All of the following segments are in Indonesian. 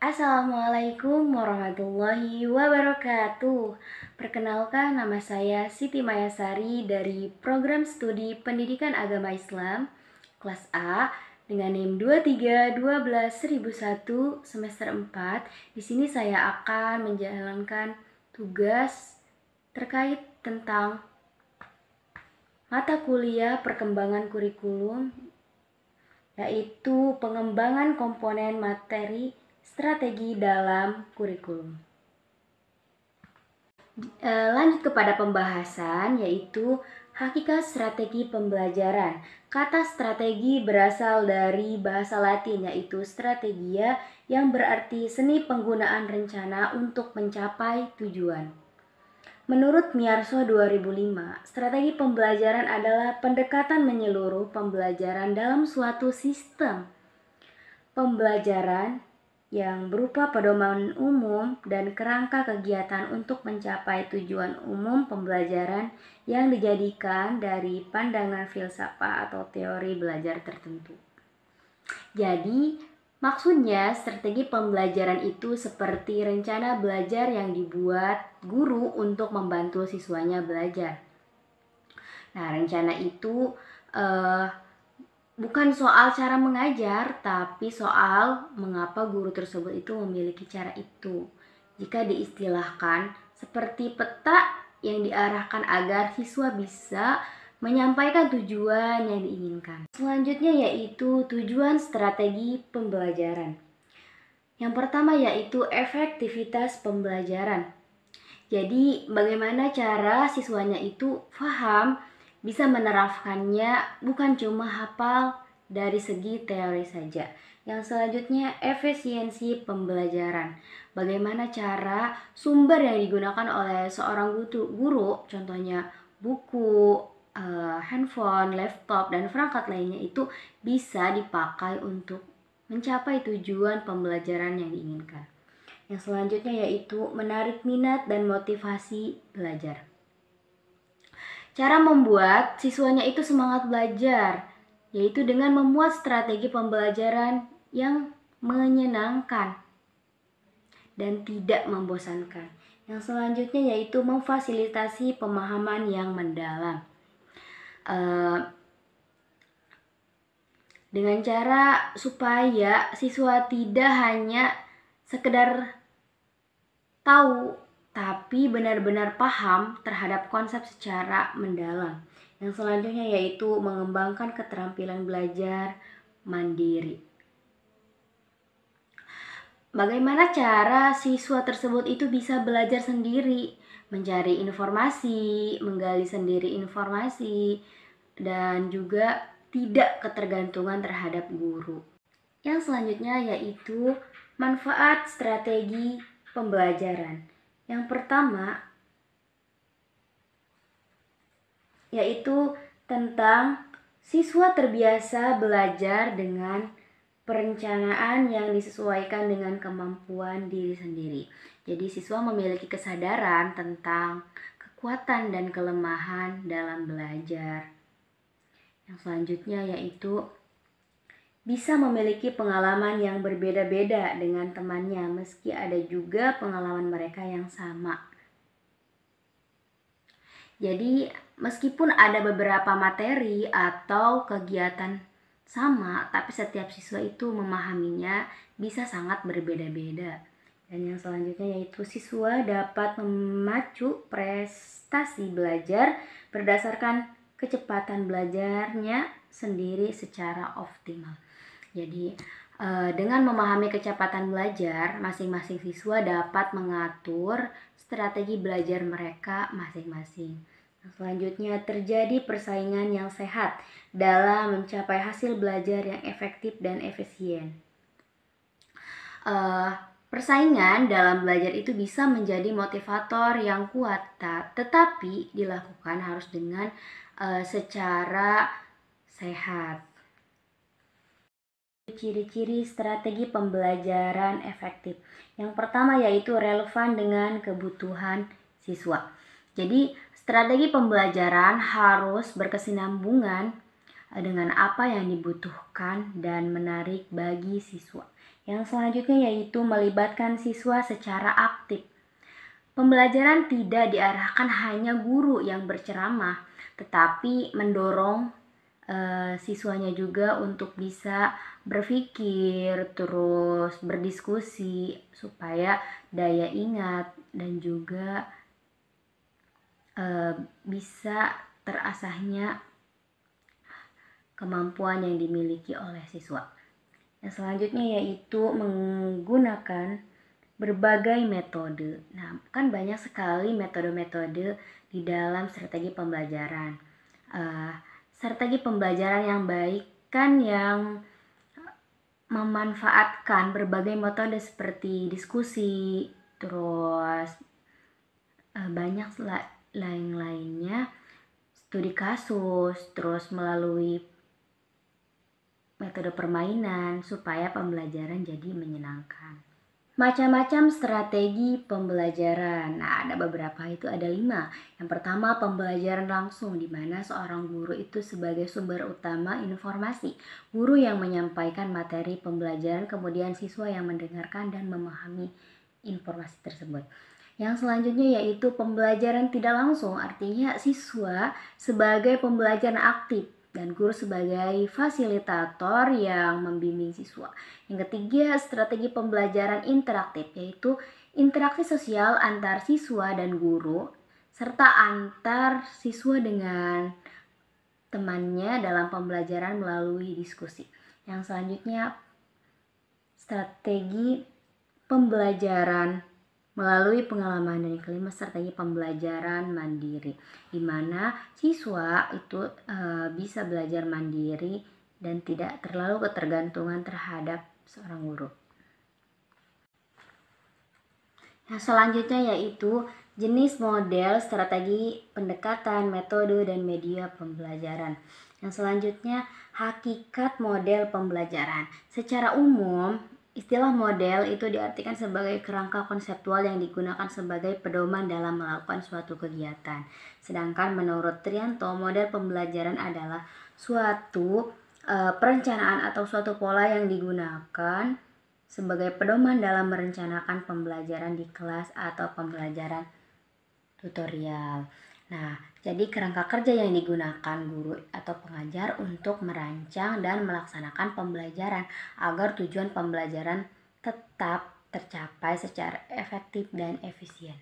Assalamualaikum warahmatullahi wabarakatuh. Perkenalkan, nama saya Siti Mayasari dari Program Studi Pendidikan Agama Islam kelas A dengan NIM 2312001 semester 4. Di sini saya akan menjalankan tugas terkait tentang mata kuliah perkembangan kurikulum, yaitu pengembangan komponen materi strategi dalam kurikulum. Lanjut kepada pembahasan, yaitu hakikat strategi pembelajaran. Kata strategi berasal dari bahasa Latin, yaitu strategia, yang berarti seni penggunaan rencana untuk mencapai tujuan. Menurut Miyarso 2005, strategi pembelajaran adalah pendekatan menyeluruh pembelajaran dalam suatu sistem pembelajaran yang berupa pedoman umum dan kerangka kegiatan untuk mencapai tujuan umum pembelajaran yang dijadikan dari pandangan filsafat atau teori belajar tertentu. Jadi, maksudnya strategi pembelajaran itu seperti rencana belajar yang dibuat guru untuk membantu siswanya belajar. Nah, rencana itu bukan soal cara mengajar, tapi soal mengapa guru tersebut itu memiliki cara itu. Jika diistilahkan seperti peta yang diarahkan agar siswa bisa menyampaikan tujuan yang diinginkan. Selanjutnya yaitu tujuan strategi pembelajaran. Yang pertama yaitu efektivitas pembelajaran. Jadi bagaimana cara siswanya itu paham, bisa menerapkannya, bukan cuma hafal dari segi teori saja. Yang selanjutnya efisiensi pembelajaran. Bagaimana cara sumber yang digunakan oleh seorang guru, contohnya buku, handphone, laptop, dan perangkat lainnya itu bisa dipakai untuk mencapai tujuan pembelajaran yang diinginkan. Yang selanjutnya yaitu menarik minat dan motivasi belajar. Cara membuat siswanya itu semangat belajar, yaitu dengan memuat strategi pembelajaran yang menyenangkan dan tidak membosankan. Yang selanjutnya yaitu memfasilitasi pemahaman yang mendalam. Dengan cara supaya siswa tidak hanya sekedar tahu, tapi benar-benar paham terhadap konsep secara mendalam. Yang selanjutnya yaitu mengembangkan keterampilan belajar mandiri. Bagaimana cara siswa tersebut itu bisa belajar sendiri, mencari informasi, menggali sendiri informasi, dan juga tidak ketergantungan terhadap guru. Yang selanjutnya yaitu manfaat strategi pembelajaran. Yang pertama yaitu tentang siswa terbiasa belajar dengan perencanaan yang disesuaikan dengan kemampuan diri sendiri. Jadi siswa memiliki kesadaran tentang kekuatan dan kelemahan dalam belajar. Yang selanjutnya yaitu bisa memiliki pengalaman yang berbeda-beda dengan temannya, meski ada juga pengalaman mereka yang sama. Jadi, meskipun ada beberapa materi atau kegiatan sama, tapi setiap siswa itu memahaminya bisa sangat berbeda-beda. Dan yang selanjutnya yaitu siswa dapat memacu prestasi belajar berdasarkan kecepatan belajarnya sendiri secara optimal. Jadi dengan memahami kecepatan belajar, masing-masing siswa dapat mengatur strategi belajar mereka masing-masing. Selanjutnya terjadi persaingan yang sehat dalam mencapai hasil belajar yang efektif dan efisien. Persaingan dalam belajar itu bisa menjadi motivator yang kuat, tetapi dilakukan harus dengan secara sehat. Ciri-ciri strategi pembelajaran efektif. Yang pertama yaitu relevan dengan kebutuhan siswa. Jadi strategi pembelajaran harus berkesinambungan dengan apa yang dibutuhkan dan menarik bagi siswa. Yang selanjutnya yaitu melibatkan siswa secara aktif. Pembelajaran tidak diarahkan hanya guru yang berceramah, tetapi mendorong siswanya juga untuk bisa berpikir, terus berdiskusi supaya daya ingat dan juga bisa terasahnya kemampuan yang dimiliki oleh siswa. Yang selanjutnya yaitu menggunakan berbagai metode. Nah, kan banyak sekali metode-metode di dalam strategi pembelajaran. Strategi pembelajaran yang baik kan yang memanfaatkan berbagai metode seperti diskusi, terus banyak lain-lainnya, studi kasus, terus melalui metode permainan supaya pembelajaran jadi menyenangkan. Macam-macam strategi pembelajaran. Nah, ada beberapa, itu ada 5. Yang pertama, pembelajaran langsung, di mana seorang guru itu sebagai sumber utama informasi. Guru yang menyampaikan materi pembelajaran, kemudian siswa yang mendengarkan dan memahami informasi tersebut. Yang selanjutnya yaitu pembelajaran tidak langsung, artinya siswa sebagai pembelajaran aktif dan guru sebagai fasilitator yang membimbing siswa. Yang ketiga, strategi pembelajaran interaktif, yaitu interaksi sosial antar siswa dan guru, serta antar siswa dengan temannya dalam pembelajaran melalui diskusi. Yang selanjutnya, strategi pembelajaran melalui pengalaman. Dan yang kelima, strategi pembelajaran mandiri, di mana siswa itu bisa belajar mandiri dan tidak terlalu ketergantungan terhadap seorang guru. Yang selanjutnya yaitu jenis model, strategi, pendekatan, metode, dan media pembelajaran. Yang selanjutnya, hakikat model pembelajaran. Secara umum, istilah model itu diartikan sebagai kerangka konseptual yang digunakan sebagai pedoman dalam melakukan suatu kegiatan. Sedangkan menurut Trianto, model pembelajaran adalah suatu perencanaan atau suatu pola yang digunakan sebagai pedoman dalam merencanakan pembelajaran di kelas atau pembelajaran tutorial. Nah, jadi kerangka kerja yang digunakan guru atau pengajar untuk merancang dan melaksanakan pembelajaran agar tujuan pembelajaran tetap tercapai secara efektif dan efisien.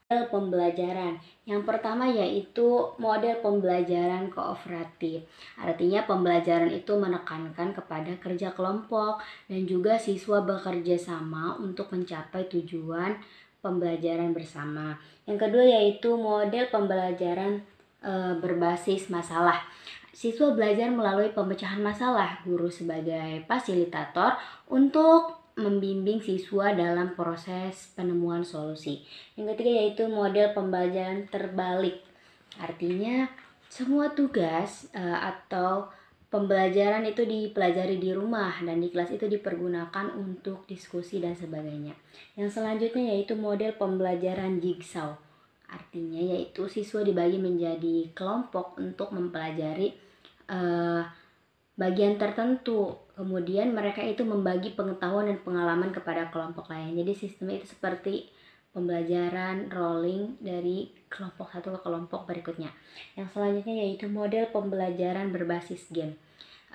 Model pembelajaran. Yang pertama yaitu model pembelajaran kooperatif. Artinya pembelajaran itu menekankan kepada kerja kelompok dan juga siswa bekerja sama untuk mencapai tujuan pembelajaran bersama. Yang kedua yaitu model pembelajaran berbasis masalah. Siswa belajar melalui pemecahan masalah, guru sebagai fasilitator untuk membimbing siswa dalam proses penemuan solusi. Yang ketiga yaitu model pembelajaran terbalik. Artinya semua tugas atau pembelajaran itu dipelajari di rumah dan di kelas itu dipergunakan untuk diskusi dan sebagainya. Yang selanjutnya yaitu model pembelajaran jigsaw. Artinya yaitu siswa dibagi menjadi kelompok untuk mempelajari bagian tertentu. Kemudian mereka itu membagi pengetahuan dan pengalaman kepada kelompok lain. Jadi sistemnya itu seperti pembelajaran rolling dari kelompok satu ke kelompok berikutnya. Yang selanjutnya yaitu model pembelajaran berbasis game.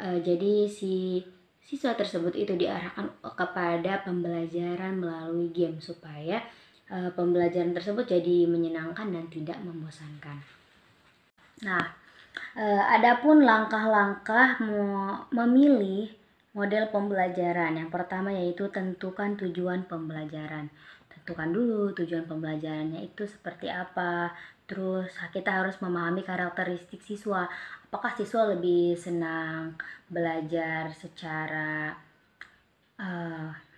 Jadi si siswa tersebut itu diarahkan kepada pembelajaran melalui game supaya pembelajaran tersebut jadi menyenangkan dan tidak membosankan. Nah, adapun langkah-langkah memilih model pembelajaran. Yang pertama yaitu tentukan tujuan pembelajaran. Tentukan dulu tujuan pembelajarannya itu seperti apa. Terus kita harus memahami karakteristik siswa. Apakah siswa lebih senang belajar secara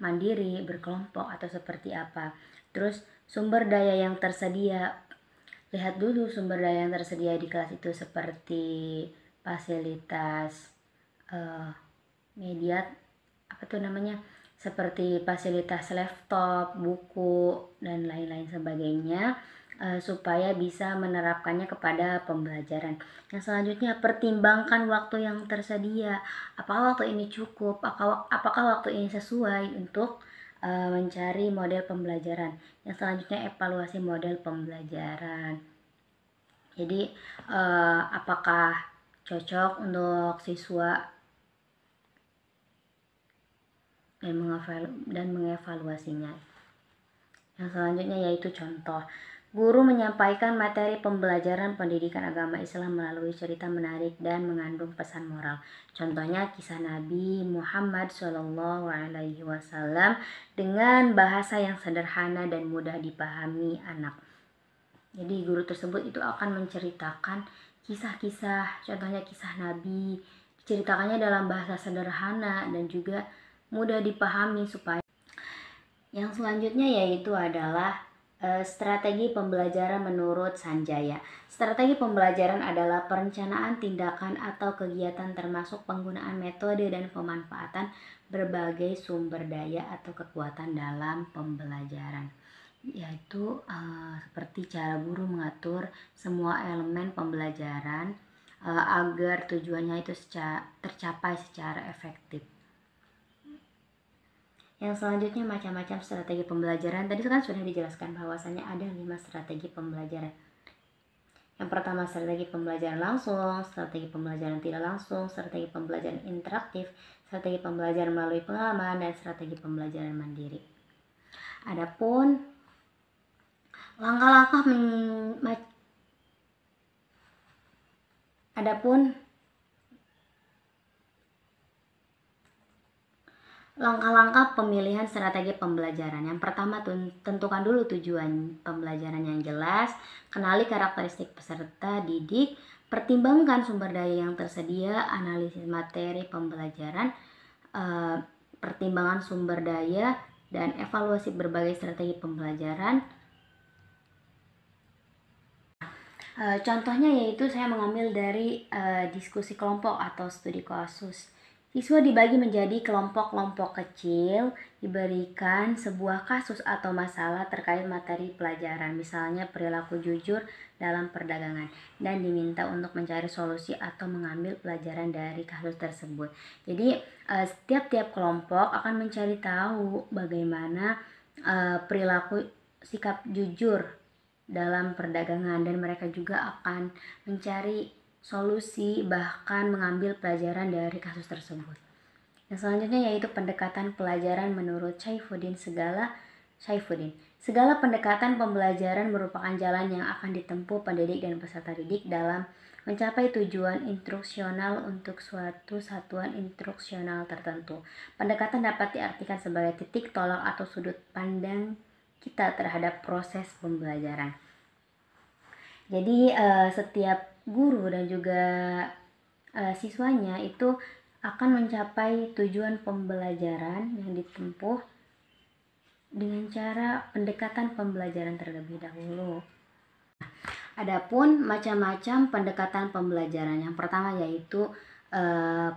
mandiri, berkelompok, atau seperti apa. Terus sumber daya yang tersedia. Lihat dulu sumber daya yang tersedia di kelas itu seperti fasilitas media, seperti fasilitas laptop, buku, dan lain-lain sebagainya. supaya bisa menerapkannya kepada pembelajaran. Yang selanjutnya, pertimbangkan waktu yang tersedia. Apakah waktu ini cukup? Apakah waktu ini sesuai untuk mencari model pembelajaran? Yang selanjutnya, evaluasi model pembelajaran. Jadi apakah cocok untuk siswa dan mengevaluasinya. Yang selanjutnya yaitu contoh. Guru menyampaikan materi pembelajaran pendidikan agama Islam melalui cerita menarik dan mengandung pesan moral. Contohnya kisah Nabi Muhammad SAW dengan bahasa yang sederhana dan mudah dipahami anak. Jadi guru tersebut itu akan menceritakan kisah-kisah, contohnya kisah Nabi, diceritakannya dalam bahasa sederhana dan juga mudah dipahami supaya. Yang selanjutnya yaitu adalah strategi pembelajaran menurut Sanjaya. Strategi pembelajaran adalah perencanaan tindakan atau kegiatan termasuk penggunaan metode dan pemanfaatan berbagai sumber daya atau kekuatan dalam pembelajaran. Yaitu seperti cara guru mengatur semua elemen pembelajaran agar tujuannya itu tercapai secara efektif. Yang selanjutnya macam-macam strategi pembelajaran. Tadi kan sudah dijelaskan bahwasannya ada 5 strategi pembelajaran. Yang pertama strategi pembelajaran langsung, strategi pembelajaran tidak langsung, strategi pembelajaran interaktif, strategi pembelajaran melalui pengalaman, dan strategi pembelajaran mandiri. Adapun langkah-langkah langkah-langkah pemilihan strategi pembelajaran. Yang pertama, tentukan dulu tujuan pembelajaran yang jelas, kenali karakteristik peserta didik, pertimbangkan sumber daya yang tersedia, analisis materi pembelajaran, pertimbangan sumber daya, dan evaluasi berbagai strategi pembelajaran. Contohnya yaitu saya mengambil dari diskusi kelompok atau studi kasus. Siswa dibagi menjadi kelompok-kelompok kecil, diberikan sebuah kasus atau masalah terkait materi pelajaran, misalnya perilaku jujur dalam perdagangan, dan diminta untuk mencari solusi atau mengambil pelajaran dari kasus tersebut. Jadi setiap kelompok akan mencari tahu bagaimana perilaku sikap jujur dalam perdagangan, dan mereka juga akan mencari solusi bahkan mengambil pelajaran dari kasus tersebut. Yang selanjutnya yaitu pendekatan pelajaran menurut Saifuddin. Segala pendekatan pembelajaran merupakan jalan yang akan ditempuh pendidik dan peserta didik dalam mencapai tujuan instruksional untuk suatu satuan instruksional tertentu. Pendekatan dapat diartikan sebagai titik tolak atau sudut pandang kita terhadap proses pembelajaran. Jadi setiap guru dan juga siswanya itu akan mencapai tujuan pembelajaran yang ditempuh dengan cara pendekatan pembelajaran terlebih dahulu. Adapun macam-macam pendekatan pembelajaran. Yang pertama yaitu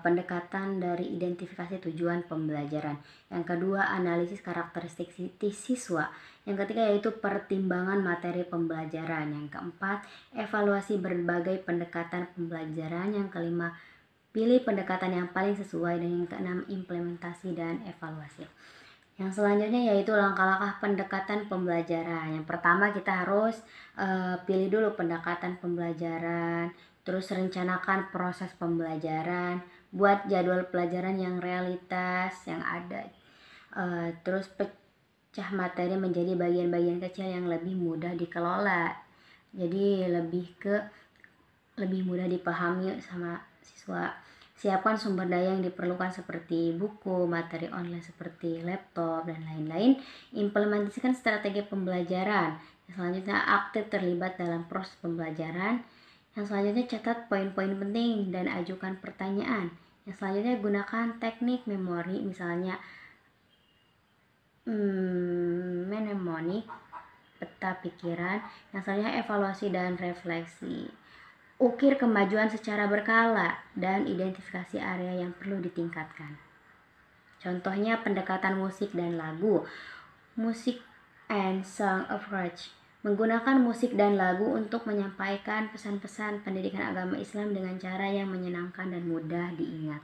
pendekatan dari identifikasi tujuan pembelajaran. Yang kedua, analisis karakteristik siswa. Yang ketiga yaitu pertimbangan materi pembelajaran. Yang keempat, evaluasi berbagai pendekatan pembelajaran. Yang kelima, pilih pendekatan yang paling sesuai. Dan yang keenam, implementasi dan evaluasi. Yang selanjutnya yaitu langkah-langkah pendekatan pembelajaran. Yang pertama, kita harus pilih dulu pendekatan pembelajaran, terus rencanakan proses pembelajaran, buat jadwal pelajaran yang realitas yang ada, terus pecah materi menjadi bagian-bagian kecil yang lebih mudah dikelola, jadi lebih mudah dipahami sama siswa. Siapkan sumber daya yang diperlukan seperti buku, materi online seperti laptop, dan lain-lain. Implementasikan strategi pembelajaran. Yang selanjutnya, aktif terlibat dalam proses pembelajaran. Yang selanjutnya, catat poin-poin penting dan ajukan pertanyaan. Yang selanjutnya, gunakan teknik memori, misalnya mnemonic, peta pikiran. Yang selanjutnya, evaluasi dan refleksi. Ukir kemajuan secara berkala dan identifikasi area yang perlu ditingkatkan. Contohnya pendekatan musik dan lagu. Music and song approach Menggunakan musik dan lagu untuk menyampaikan pesan-pesan pendidikan agama Islam dengan cara yang menyenangkan dan mudah diingat.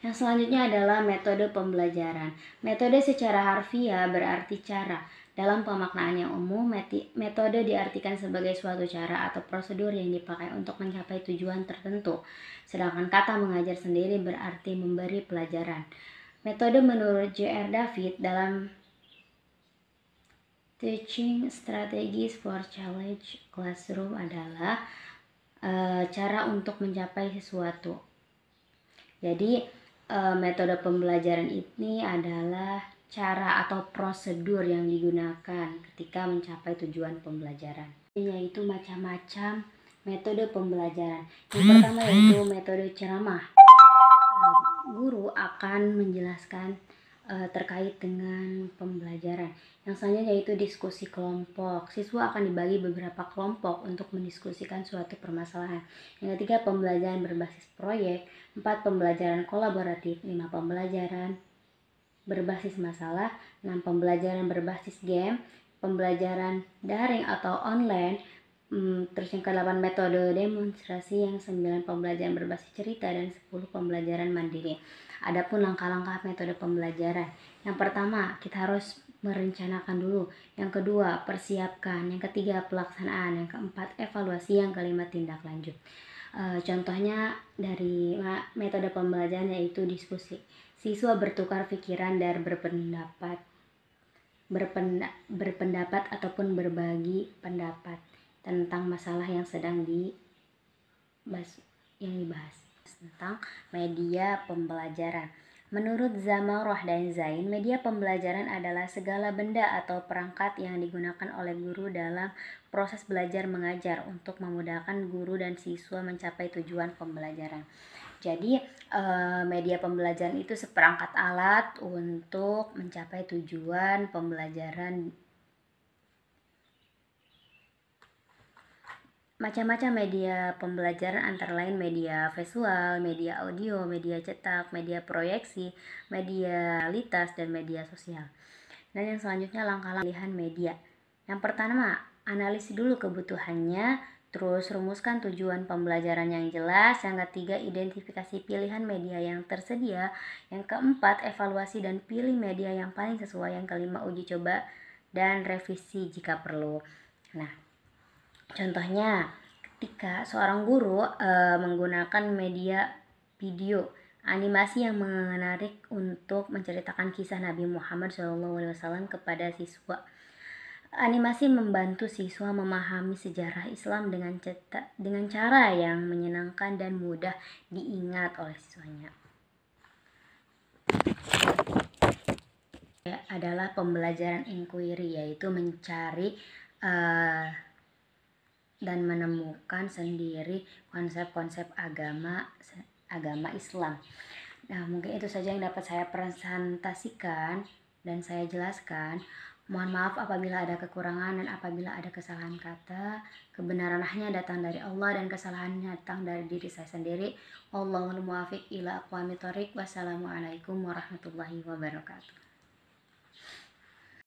Yang selanjutnya adalah metode pembelajaran. Metode secara harfiah berarti cara. Dalam pemaknaan yang umum, metode diartikan sebagai suatu cara atau prosedur yang dipakai untuk mencapai tujuan tertentu. Sedangkan kata mengajar sendiri berarti memberi pelajaran. Metode menurut J.R. David dalam Teaching Strategies for Challenge Classroom adalah cara untuk mencapai sesuatu. Jadi metode pembelajaran ini adalah cara atau prosedur yang digunakan ketika mencapai tujuan pembelajaran, yaitu macam-macam metode pembelajaran. Yang pertama yaitu metode ceramah. Guru akan menjelaskan terkait dengan pembelajaran. Yang selanjutnya yaitu diskusi kelompok. Siswa akan dibagi beberapa kelompok untuk mendiskusikan suatu permasalahan. Yang ketiga, pembelajaran berbasis proyek. 4, pembelajaran kolaboratif. 5, pembelajaran berbasis masalah. 6, pembelajaran berbasis game. Pembelajaran daring atau online. Terus yang ke-8, metode demonstrasi. Yang 9, pembelajaran berbasis cerita. Dan 10, pembelajaran mandiri. Adapun langkah-langkah metode pembelajaran. Yang pertama, kita harus merencanakan dulu. Yang kedua, persiapkan. Yang ketiga, pelaksanaan. Yang keempat, evaluasi. Yang kelima, tindak lanjut. Contohnya dari metode pembelajaran yaitu diskusi. Siswa bertukar pikiran dan berpendapat ataupun berbagi pendapat tentang masalah yang sedang dibahas tentang media pembelajaran. Menurut Zamarah dan Zain, media pembelajaran adalah segala benda atau perangkat yang digunakan oleh guru dalam proses belajar mengajar untuk memudahkan guru dan siswa mencapai tujuan pembelajaran. Jadi media pembelajaran itu seperangkat alat untuk mencapai tujuan pembelajaran. Macam-macam media pembelajaran antara lain media visual, media audio, media cetak, media proyeksi, media realitas, dan media sosial. Dan yang selanjutnya langkah-langkah pilihan media. Yang pertama, analisis dulu kebutuhannya, terus rumuskan tujuan pembelajaran yang jelas. Yang ketiga, identifikasi pilihan media yang tersedia. Yang keempat, evaluasi dan pilih media yang paling sesuai. Yang kelima, uji coba dan revisi jika perlu. Nah, contohnya, ketika seorang guru menggunakan media video animasi yang menarik untuk menceritakan kisah Nabi Muhammad SAW kepada siswa. Animasi membantu siswa memahami sejarah Islam dengan cara yang menyenangkan dan mudah diingat oleh siswanya. Adalah pembelajaran inquiry, yaitu mencari dan menemukan sendiri konsep-konsep agama Islam. Nah, mungkin itu saja yang dapat saya presentasikan dan saya jelaskan. Mohon maaf apabila ada kekurangan dan apabila ada kesalahan kata. Kebenaran hanya datang dari Allah dan kesalahannya datang dari diri saya sendiri. Wallahul muwaffiq ila aqwamit thoriq. Wassalamualaikum warahmatullahi wabarakatuh.